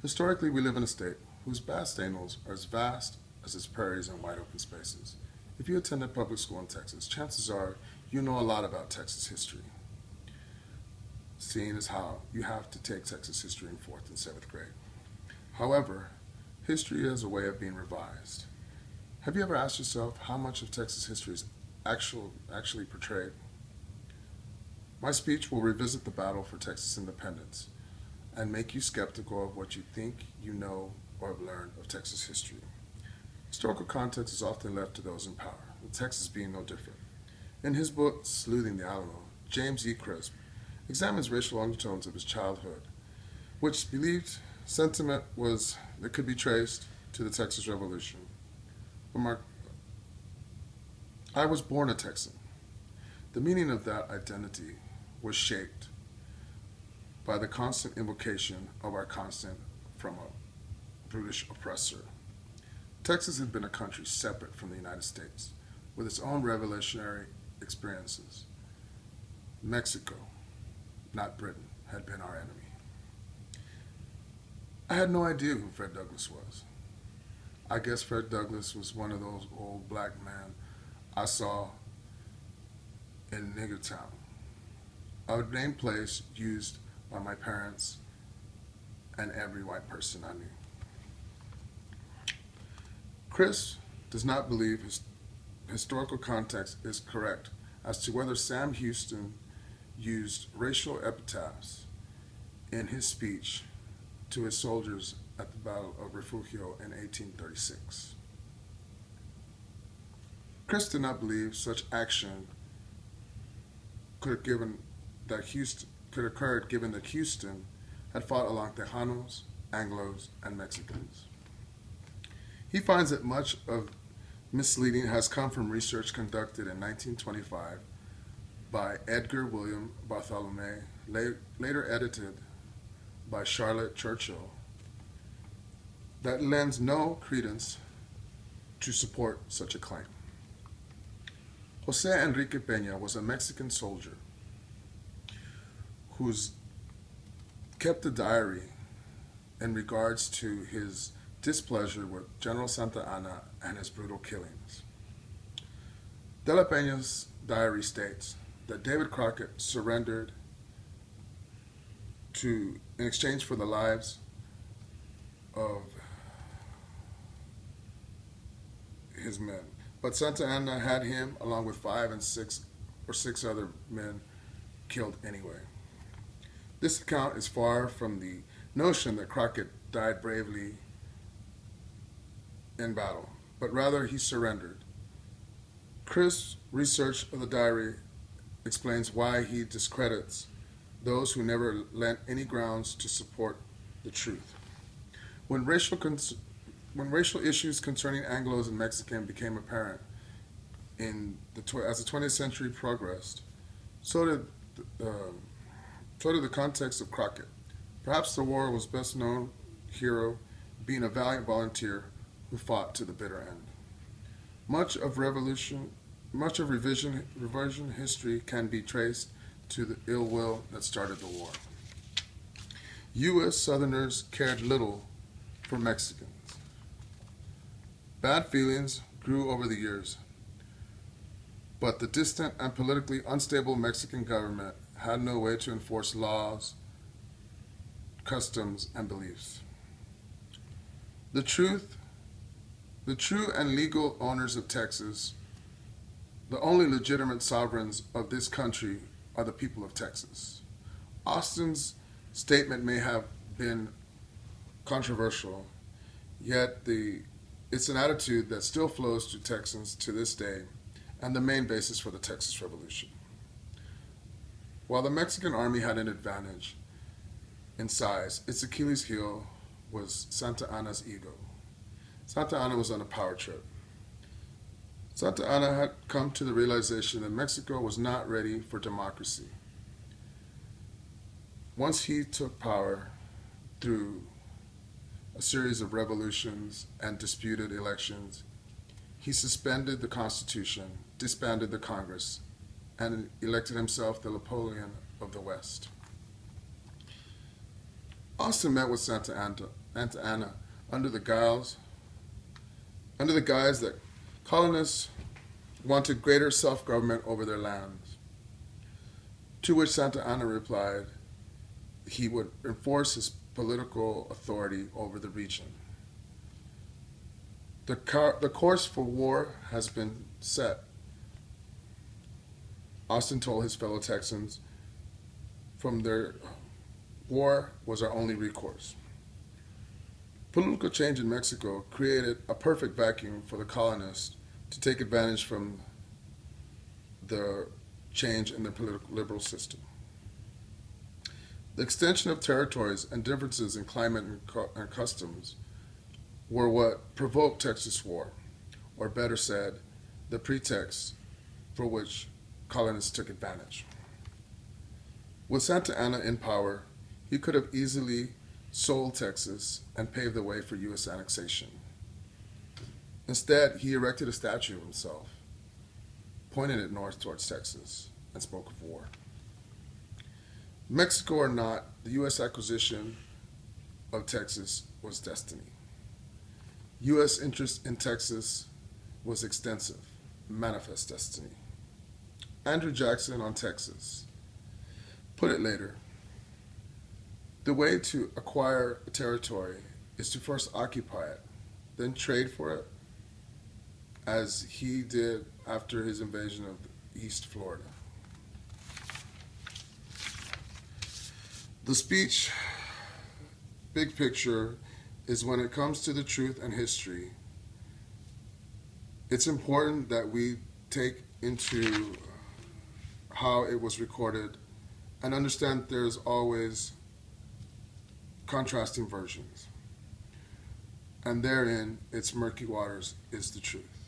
Historically, we live in a state whose vast annuals are as vast as its prairies and wide open spaces. If you attended public school in Texas, chances are you know a lot about Texas history, seeing as how you have to take Texas history in 4th and 7th grade. However, history has a way of being revised. Have you ever asked yourself how much of Texas history is actually portrayed? My speech will revisit the battle for Texas independence and make you skeptical of what you think you know or have learned of Texas history. Historical context is often left to those in power, with Texas being no different. In his book, Sleuthing the Alamo, James E. Crisp examines racial undertones of his childhood, which believed sentiment was that could be traced to the Texas Revolution. I was born a Texan. The meaning of that identity was shaped by the constant invocation of our constant from a brutish oppressor. Texas had been a country separate from the United States, with its own revolutionary experiences. Mexico, not Britain, had been our enemy. I had no idea who Fred Douglass was. I guess Fred Douglass was one of those old black men I saw in Niggertown, a name place used by my parents and every white person I knew. Chris does not believe his historical context is correct as to whether Sam Houston used racial epitaphs in his speech to his soldiers at the Battle of Refugio in 1836. Chris did not believe such action could have occurred given that Houston had fought along Tejanos, Anglos, and Mexicans. He finds that much of misleading has come from research conducted in 1925 by Edgar William Bartholomew, later edited by Charlotte Churchill, that lends no credence to support such a claim. Jose Enrique Peña was a Mexican soldier who kept a diary in regards to his displeasure with General Santa Anna and his brutal killings. De la Peña's diary states that David Crockett surrendered in exchange for the lives of his men. But Santa Anna had him, along with six other men, killed anyway. This account is far from the notion that Crockett died bravely in battle, but rather he surrendered. Chris' research of the diary explains why he discredits those who never lent any grounds to support the truth. When racial issues concerning Anglos and Mexicans became apparent as the 20th century progressed, so did the context of Crockett. Perhaps the war was best known hero being a valiant volunteer who fought to the bitter end. Much of revision history can be traced to the ill will that started the war. U.S. Southerners cared little for Mexicans. Bad feelings grew over the years, but the distant and politically unstable Mexican government had no way to enforce laws, customs, and beliefs. The true and legal owners of Texas, the only legitimate sovereigns of this country, are the people of Texas. Austin's statement may have been controversial, yet it's an attitude that still flows to Texans to this day and the main basis for the Texas Revolution. While the Mexican army had an advantage in size, its Achilles heel was Santa Anna's ego. Santa Anna was on a power trip. Santa Anna had come to the realization that Mexico was not ready for democracy. Once he took power through a series of revolutions and disputed elections, he suspended the Constitution, disbanded the Congress, and elected himself the Napoleon of the West. Austin met with Santa Santa Anna under the guise that colonists wanted greater self-government over their lands. To which Santa Anna replied he would enforce his political authority over the region. The course for war has been set, Austin told his fellow Texans. From their war was our only recourse. Political change in Mexico created a perfect vacuum for the colonists to take advantage from the change in their political liberal system. The extension of territories and differences in climate and customs were what provoked Texas War, or better said, the pretext for which colonists took advantage. With Santa Anna in power, he could have easily sold Texas and paved the way for U.S. annexation. Instead, he erected a statue of himself, pointed it north towards Texas, and spoke of war. Mexico or not, the U.S. acquisition of Texas was destiny. U.S. interest in Texas was extensive, manifest destiny. Andrew Jackson on Texas put it later. The way to acquire a territory is to first occupy it, then trade for it, as he did after his invasion of East Florida. The speech, big picture, is when it comes to the truth and history, it's important that we take into how it was recorded and understand there's always contrasting versions. And therein, its murky waters is the truth.